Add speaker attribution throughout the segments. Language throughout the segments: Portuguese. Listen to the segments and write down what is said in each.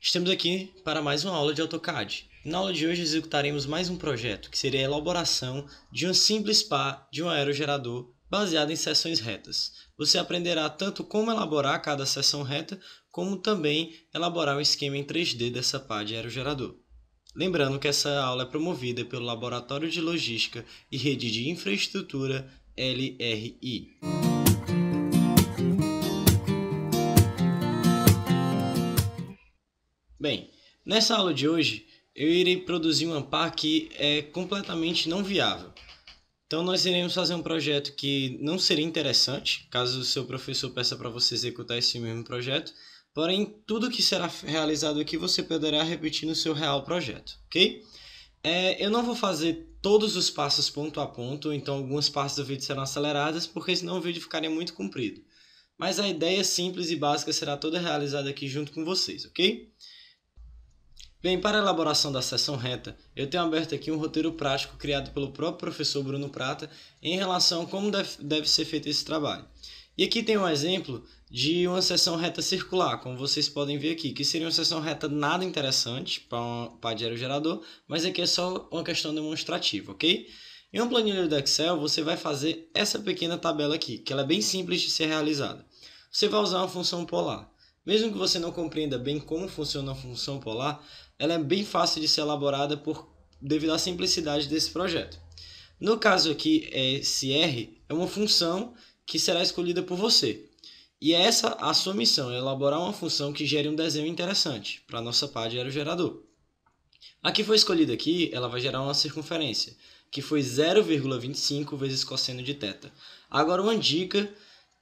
Speaker 1: Estamos aqui para mais uma aula de AutoCAD. Na aula de hoje executaremos mais um projeto, que seria a elaboração de um simples pá de um aerogerador baseado em seções retas. Você aprenderá tanto como elaborar cada seção reta, como também elaborar um esquema em 3D dessa pá de aerogerador. Lembrando que essa aula é promovida pelo Laboratório de Logística e Rede de Infraestrutura LRI. Bem, nessa aula de hoje eu irei produzir uma pá que é completamente não viável. Então nós iremos fazer um projeto que não seria interessante, caso o seu professor peça para você executar esse mesmo projeto, porém tudo que será realizado aqui você poderá repetir no seu real projeto, ok? Eu não vou fazer todos os passos ponto a ponto, então algumas partes do vídeo serão aceleradas, porque senão o vídeo ficaria muito comprido. Mas a ideia simples e básica será toda realizada aqui junto com vocês, ok? Bem, para a elaboração da seção reta, eu tenho aberto aqui um roteiro prático criado pelo próprio professor Bruno Prata em relação a como deve ser feito esse trabalho. E aqui tem um exemplo de uma seção reta circular, como vocês podem ver aqui, que seria uma seção reta nada interessante para de aerogerador, mas aqui é só uma questão demonstrativa, ok? Em uma planilha do Excel, você vai fazer essa pequena tabela aqui, que ela é bem simples de ser realizada. Você vai usar uma função polar. Mesmo que você não compreenda bem como funciona a função polar, ela é bem fácil de ser elaborada devido à simplicidade desse projeto. No caso aqui, esse R é uma função que será escolhida por você. E essa a sua missão, é elaborar uma função que gere um desenho interessante para a nossa pá de aerogerador. A que foi escolhida aqui, ela vai gerar uma circunferência, que foi 0,25 vezes cosseno de θ. Agora uma dica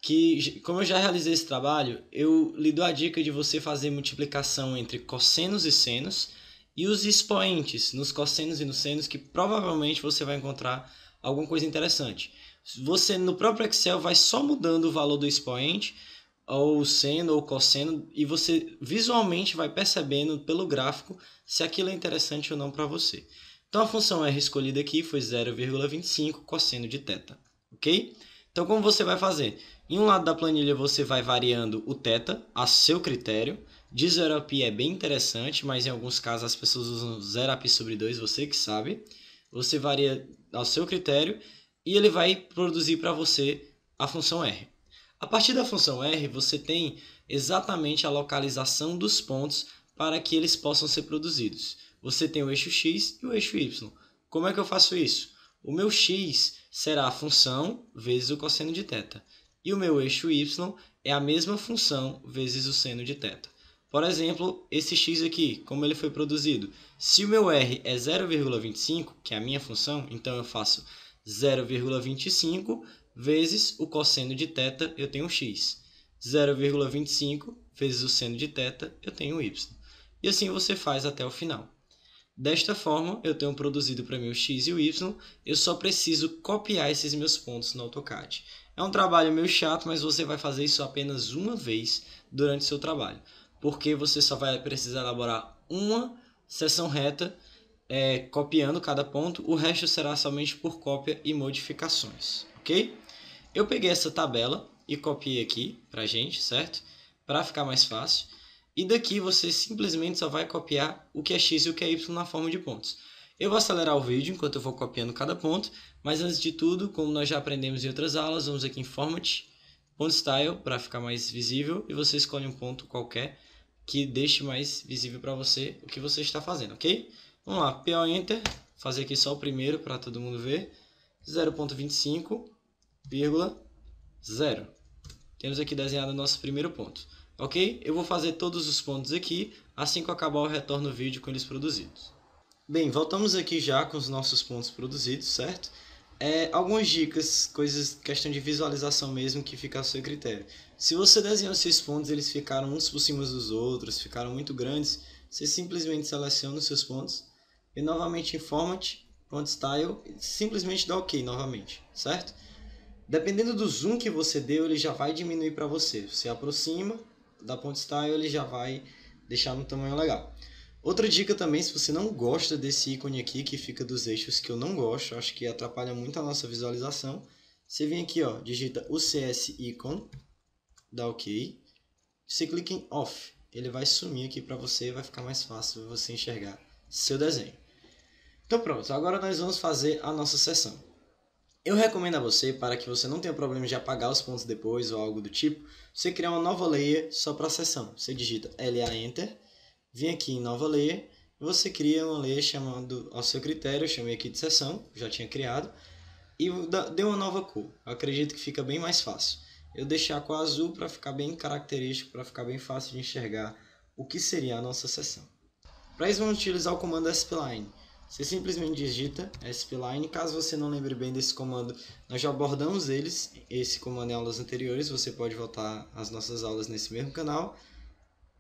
Speaker 1: que, como eu já realizei esse trabalho, eu lhe dou a dica de você fazer multiplicação entre cossenos e senos e os expoentes nos cossenos e nos senos, que provavelmente você vai encontrar alguma coisa interessante. Você no próprio Excel vai só mudando o valor do expoente, ou seno ou cosseno, e você visualmente vai percebendo pelo gráfico se aquilo é interessante ou não para você. Então a função R escolhida aqui foi 0,25 cosseno de θ, ok? Então como você vai fazer? Em um lado da planilha você vai variando o θ a seu critério. De 0 a π é bem interessante, mas em alguns casos as pessoas usam 0 a π sobre 2, você que sabe. Você varia ao seu critério e ele vai produzir para você a função R. A partir da função R, você tem exatamente a localização dos pontos para que eles possam ser produzidos. Você tem o eixo X e o eixo Y. Como é que eu faço isso? O meu X será a função vezes o cosseno de θ. E o meu eixo Y é a mesma função vezes o seno de θ. Por exemplo, esse x aqui, como ele foi produzido? Se o meu r é 0,25, que é a minha função, então eu faço 0,25 vezes o cosseno de θ, eu tenho x. 0,25 vezes o seno de θ, eu tenho y. E assim você faz até o final. Desta forma, eu tenho produzido para mim o x e o y, eu só preciso copiar esses meus pontos no AutoCAD. É um trabalho meio chato, mas você vai fazer isso apenas uma vez durante o seu trabalho, porque você só vai precisar elaborar uma seção reta, copiando cada ponto, o resto será somente por cópia e modificações, ok? Eu peguei essa tabela e copiei aqui pra gente, certo? Para ficar mais fácil. E daqui você simplesmente só vai copiar o que é x e o que é y na forma de pontos. Eu vou acelerar o vídeo enquanto eu vou copiando cada ponto, mas antes de tudo, como nós já aprendemos em outras aulas, vamos aqui em Format, Font Style, para ficar mais visível, e você escolhe um ponto qualquer que deixe mais visível para você o que você está fazendo, ok? Vamos lá, PO Enter, fazer aqui só o primeiro para todo mundo ver, 0,25,0. Temos aqui desenhado o nosso primeiro ponto. Ok? Eu vou fazer todos os pontos aqui, assim que eu acabar eu retorno o vídeo com eles produzidos. Bem, voltamos aqui já com os nossos pontos produzidos, certo? Algumas dicas, coisas, questão de visualização mesmo, que fica a seu critério. Se você desenhou esses pontos, eles ficaram uns por cima dos outros, ficaram muito grandes, você simplesmente seleciona os seus pontos e novamente em Format, Font Style, simplesmente dá OK novamente, certo? Dependendo do zoom que você deu, ele já vai diminuir para você. Você aproxima da Font Style, ele já vai deixar no tamanho legal. Outra dica também, se você não gosta desse ícone aqui, que fica dos eixos, que eu não gosto, acho que atrapalha muito a nossa visualização, você vem aqui, ó, digita o CS Icon, dá OK, você clica em Off. ele vai sumir aqui para você e vai ficar mais fácil você enxergar seu desenho. Então pronto, agora nós vamos fazer a nossa seção. Eu recomendo a você, para que você não tenha problema de apagar os pontos depois ou algo do tipo, você criar uma nova layer só para a seção. Você digita LA Enter, vem aqui em nova layer, e você cria uma layer chamando ao seu critério, eu chamei aqui de seção, já tinha criado, e deu uma nova cor. Eu acredito que fica bem mais fácil. Eu deixei a cor azul para ficar bem característico, para ficar bem fácil de enxergar o que seria a nossa seção. Para isso vamos utilizar o comando spline. Você simplesmente digita spline. Caso você não lembre bem desse comando, nós já abordamos esse comando em aulas anteriores. Você pode voltar às nossas aulas nesse mesmo canal.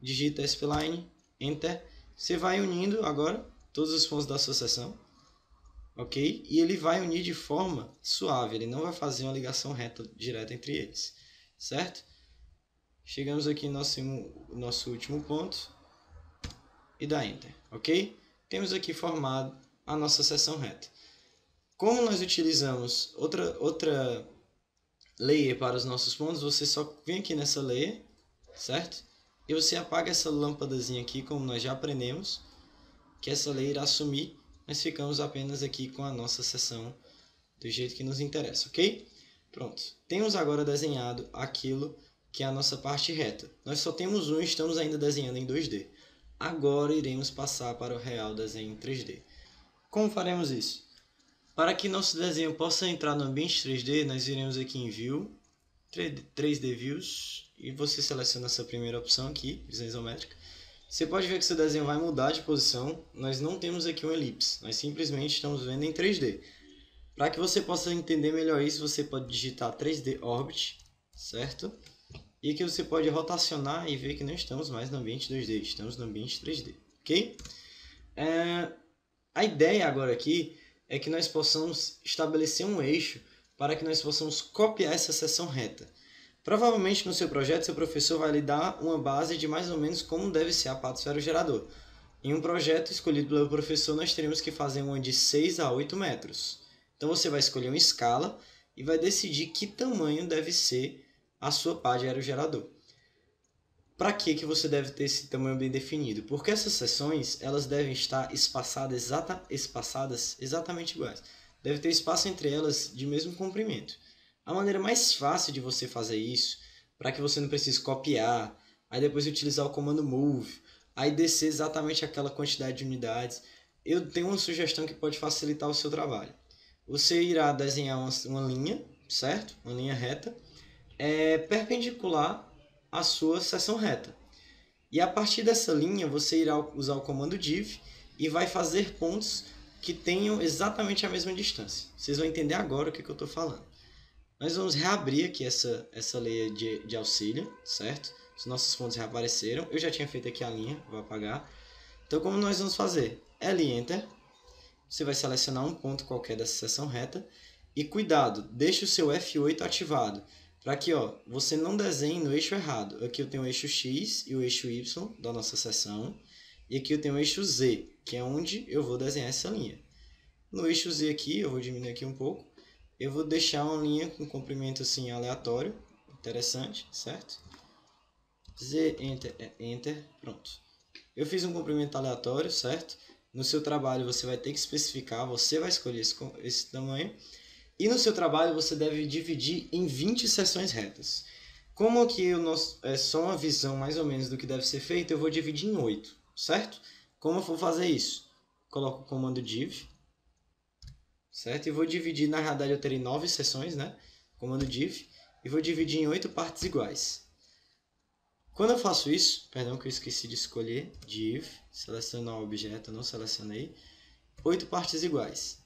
Speaker 1: Digita spline, enter. Você vai unindo agora todos os pontos da sua seção. Ok? E ele vai unir de forma suave. Ele não vai fazer uma ligação reta direta entre eles. Certo? Chegamos aqui no nosso último ponto. E dá enter. Ok? Temos aqui formado a nossa seção reta. Como nós utilizamos outra layer para os nossos pontos, você só vem aqui nessa layer, certo? E você apaga essa lâmpadazinha aqui, como nós já aprendemos, que essa layer irá sumir. Nós ficamos apenas aqui com a nossa seção do jeito que nos interessa, ok? Pronto. Temos agora desenhado aquilo que é a nossa parte reta. Nós só temos um e estamos ainda desenhando em 2D. Agora iremos passar para o real desenho em 3D. Como faremos isso? Para que nosso desenho possa entrar no ambiente 3D, nós iremos aqui em View, 3D Views, e você seleciona essa primeira opção aqui, visão isométrica. Você pode ver que seu desenho vai mudar de posição. Nós não temos aqui um elipse, nós simplesmente estamos vendo em 3D. Para que você possa entender melhor isso, você pode digitar 3D Orbit, certo? E aqui você pode rotacionar e ver que não estamos mais no ambiente 2D, estamos no ambiente 3D, ok? A ideia agora aqui é que nós possamos estabelecer um eixo para que nós possamos copiar essa seção reta. Provavelmente no seu projeto, seu professor vai lhe dar uma base de mais ou menos como deve ser a patosfera gerador. Em um projeto escolhido pelo professor, nós teremos que fazer uma de 6 a 8 metros. Então você vai escolher uma escala e vai decidir que tamanho deve ser a sua pá de aerogerador. Para que você deve ter esse tamanho bem definido? Porque essas seções elas devem estar espaçadas exatamente iguais. Deve ter espaço entre elas de mesmo comprimento. A maneira mais fácil de você fazer isso, para que você não precise copiar, aí depois utilizar o comando move, aí descer exatamente aquela quantidade de unidades, eu tenho uma sugestão que pode facilitar o seu trabalho. Você irá desenhar uma linha, certo? Uma linha reta, perpendicular à sua seção reta. E a partir dessa linha você irá usar o comando div e vai fazer pontos que tenham exatamente a mesma distância. Vocês vão entender agora o que eu estou falando. Nós vamos reabrir aqui essa layer de auxílio, certo? Os nossos pontos reapareceram. Eu já tinha feito aqui a linha, vou apagar. Então como nós vamos fazer? L Enter. Você vai selecionar um ponto qualquer dessa seção reta. E cuidado, deixe o seu F8 ativado. Para que você não desenhe no eixo errado. Aqui eu tenho o eixo X e o eixo Y da nossa seção. E aqui eu tenho o eixo Z, que é onde eu vou desenhar essa linha. No eixo Z aqui, eu vou diminuir aqui um pouco. Eu vou deixar uma linha com comprimento assim aleatório. Interessante, certo? Z, Enter, Enter, pronto. Eu fiz um comprimento aleatório, certo? No seu trabalho você vai ter que especificar, você vai escolher esse tamanho. E no seu trabalho você deve dividir em 20 seções retas. Como aqui é só uma visão mais ou menos do que deve ser feito, eu vou dividir em 8, certo? Como eu vou fazer isso? Coloco o comando div, certo? E vou dividir, na realidade eu terei 9 seções, né? Comando div, e vou dividir em 8 partes iguais. Quando eu faço isso, perdão que eu esqueci de escolher, div, selecionar o objeto, não selecionei, 8 partes iguais.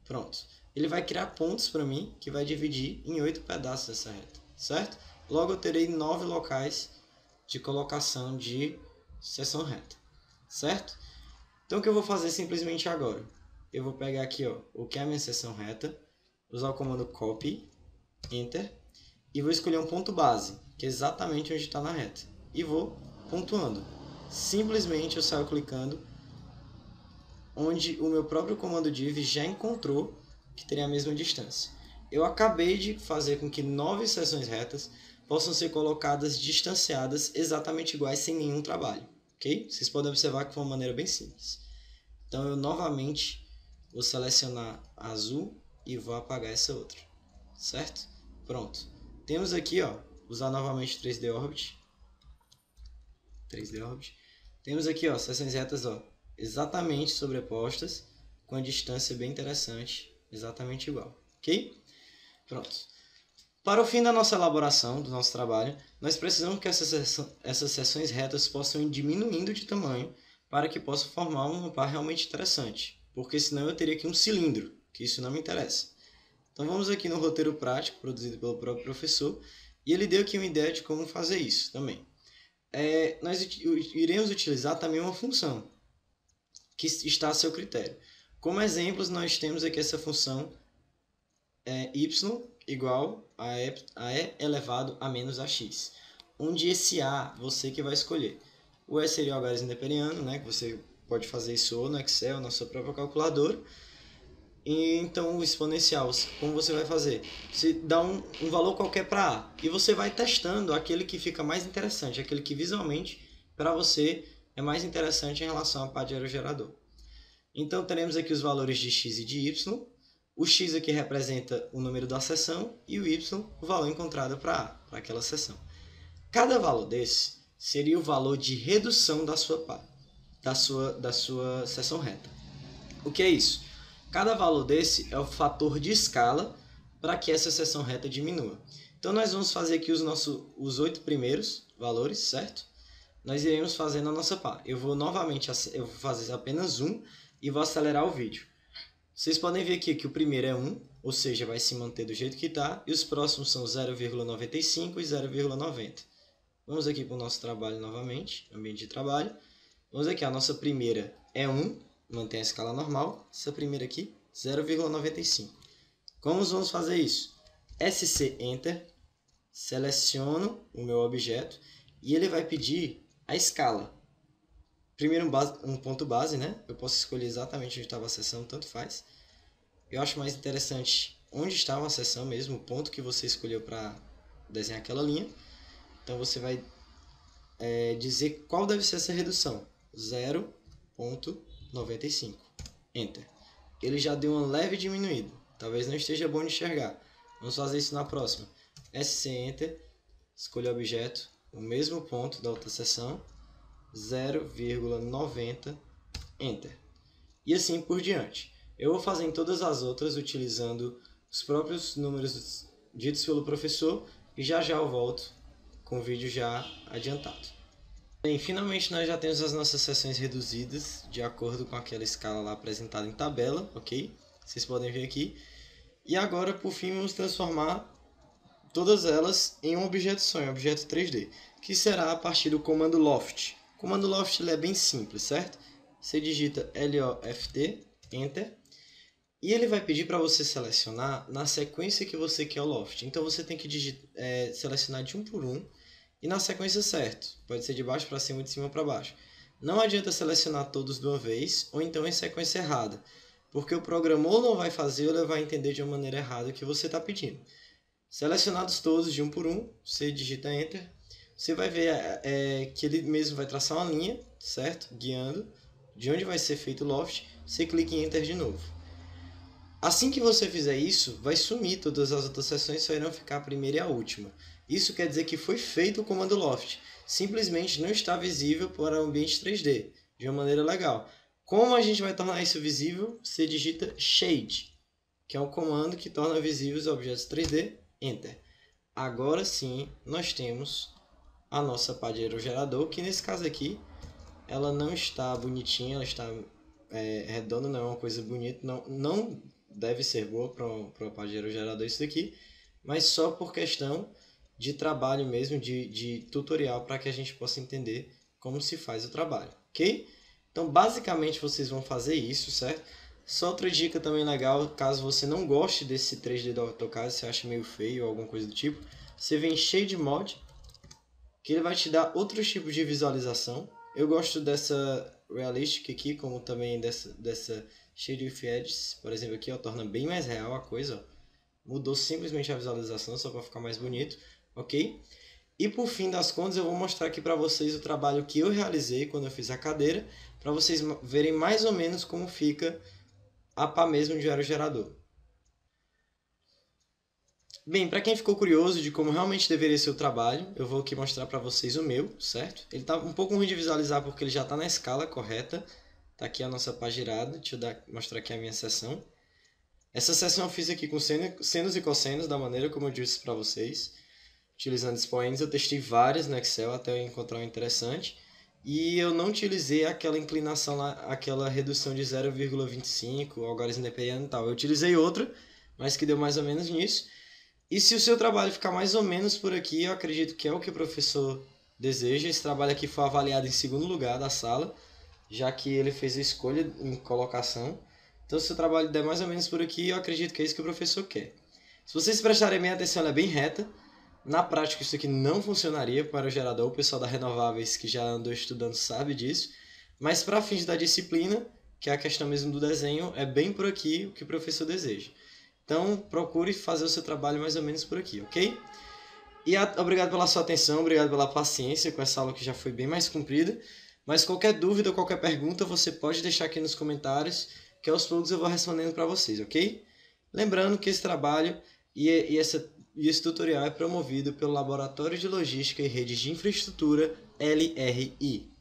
Speaker 1: Pronto. Ele vai criar pontos para mim, que vai dividir em 8 pedaços essa reta, certo? Logo eu terei 9 locais de colocação de seção reta, certo? Então o que eu vou fazer simplesmente agora? Eu vou pegar aqui o que é a minha seção reta, usar o comando copy, enter, e vou escolher um ponto base, que é exatamente onde está na reta, e vou pontuando. Simplesmente eu saio clicando onde o meu próprio comando div já encontrou que teria a mesma distância. Eu acabei de fazer com que 9 seções retas possam ser colocadas distanciadas exatamente iguais sem nenhum trabalho, ok? Vocês podem observar que foi uma maneira bem simples. Então eu novamente vou selecionar a azul e vou apagar essa outra, certo? Pronto. Temos aqui, ó, usar novamente 3D Orbit. Temos aqui, ó, seções retas, ó, exatamente sobrepostas, com a distância bem interessante, exatamente igual, ok? Pronto. Para o fim da nossa elaboração, do nosso trabalho, nós precisamos que essas seções retas possam ir diminuindo de tamanho para que possa formar um par realmente interessante, porque senão eu teria aqui um cilindro, que isso não me interessa. Então vamos aqui no roteiro prático, produzido pelo próprio professor, e ele deu aqui uma ideia de como fazer isso também. Nós iremos utilizar também uma função, que está a seu critério. Como exemplos, nós temos aqui essa função y igual a e elevado a menos ax, onde esse a você que vai escolher. O e seria o algarismo neperiano, né, que você pode fazer isso ou no Excel, na sua própria calculadora. E então o exponencial, como você vai fazer? Você dá um valor qualquer para a e você vai testando aquele que fica mais interessante, aquele que visualmente para você é mais interessante em relação ao par de aerogerador. Então teremos aqui os valores de x e de y. O x aqui representa o número da seção e o y o valor encontrado para aquela seção. Cada valor desse seria o valor de redução da sua seção reta. O que é isso? Cada valor desse é o fator de escala para que essa seção reta diminua. Então nós vamos fazer aqui os 8 primeiros valores, certo? Nós iremos fazer na nossa pá. Eu vou fazer apenas um e vou acelerar o vídeo. Vocês podem ver aqui que o primeiro é 1, ou seja, vai se manter do jeito que está, e os próximos são 0,95 e 0,90. Vamos aqui para o nosso trabalho novamente, ambiente de trabalho. Vamos aqui, a nossa primeira é 1, mantém a escala normal. Essa primeira aqui, 0,95. Como vamos fazer isso? SC Enter, seleciono o meu objeto e ele vai pedir a escala. Primeiro um ponto base, né? Eu posso escolher exatamente onde estava a seção, tanto faz. Eu acho mais interessante onde estava a seção mesmo, o ponto que você escolheu para desenhar aquela linha. Então você vai dizer qual deve ser essa redução. 0,95. Enter. Ele já deu uma leve diminuída. Talvez não esteja bom de enxergar. Vamos fazer isso na próxima. SC Enter. Escolha o objeto. O mesmo ponto da outra seção. 0,90. Enter. E assim por diante. Eu vou fazer em todas as outras utilizando os próprios números ditos pelo professor. E já eu volto com o vídeo já adiantado. Bem, finalmente nós já temos as nossas seções reduzidas de acordo com aquela escala lá apresentada em tabela, ok? Vocês podem ver aqui. E agora, por fim, vamos transformar todas elas em um objeto só, um objeto 3D, que será a partir do comando Loft. O comando Loft ele é bem simples, certo? Você digita LOFT, Enter, e ele vai pedir para você selecionar na sequência que você quer o Loft. Então você tem que selecionar de um por um, e na sequência certa, pode ser de baixo para cima ou de cima para baixo. Não adianta selecionar todos de uma vez, ou então em sequência errada, porque o programador não vai fazer ou ele vai entender de uma maneira errada o que você está pedindo. Selecionados todos de um por um, você digita Enter, você vai ver que ele mesmo vai traçar uma linha, certo? Guiando de onde vai ser feito o Loft, você clica em Enter de novo. Assim que você fizer isso, vai sumir todas as outras seções, só irão ficar a primeira e a última. Isso quer dizer que foi feito o comando Loft, simplesmente não está visível para o ambiente 3D, de uma maneira legal. Como a gente vai tornar isso visível? Você digita Shade, que é um comando que torna visíveis os objetos 3D, Enter. Agora sim, nós temos a nossa pá de aerogerador, que nesse caso aqui, ela não está bonitinha, ela está redonda, não é uma coisa bonita, não deve ser boa para uma pá de aerogerador isso daqui, mas só por questão de trabalho mesmo, de tutorial, para que a gente possa entender como se faz o trabalho, ok? Então, basicamente, vocês vão fazer isso, certo? Só outra dica também legal, caso você não goste desse 3D do AutoCAD, você acha meio feio ou alguma coisa do tipo, você vem em Shade Mode, que ele vai te dar outros tipos de visualização. Eu gosto dessa Realistic aqui, como também dessa Shade with Edges, por exemplo, aqui, ó, torna bem mais real a coisa, ó. Mudou simplesmente a visualização, só para ficar mais bonito. ok? E por fim das contas, eu vou mostrar aqui para vocês o trabalho que eu realizei quando eu fiz a cadeira, para vocês verem mais ou menos como fica a pá mesmo de aerogerador. Bem, para quem ficou curioso de como realmente deveria ser o trabalho, eu vou aqui mostrar para vocês o meu, certo? Ele está um pouco ruim de visualizar porque ele já está na escala correta. Está aqui a nossa pá girada, deixa eu mostrar aqui a minha seção. Essa seção eu fiz aqui com senos e cossenos, da maneira como eu disse para vocês. Utilizando expoentes, eu testei várias no Excel até eu encontrar um interessante. E eu não utilizei aquela inclinação lá, aquela redução de 0,25, algarismo neperiano e tal. Eu utilizei outra, mas que deu mais ou menos nisso. E se o seu trabalho ficar mais ou menos por aqui, eu acredito que é o que o professor deseja. Esse trabalho aqui foi avaliado em segundo lugar da sala, já que ele fez a escolha em colocação. Então, se o trabalho der mais ou menos por aqui, eu acredito que é isso que o professor quer. Se vocês prestarem bem atenção, ela é bem reta. Na prática, isso aqui não funcionaria para o gerador. O pessoal da Renováveis, que já andou estudando, sabe disso. Mas para fins da disciplina, que é a questão mesmo do desenho, é bem por aqui o que o professor deseja. Então, procure fazer o seu trabalho mais ou menos por aqui, ok? E obrigado pela sua atenção, obrigado pela paciência com essa aula que já foi bem mais comprida. Mas qualquer dúvida, qualquer pergunta, você pode deixar aqui nos comentários, que aos poucos eu vou respondendo para vocês, ok? Lembrando que esse trabalho e esse tutorial é promovido pelo Laboratório de Logística e Redes de Infraestrutura, LRI.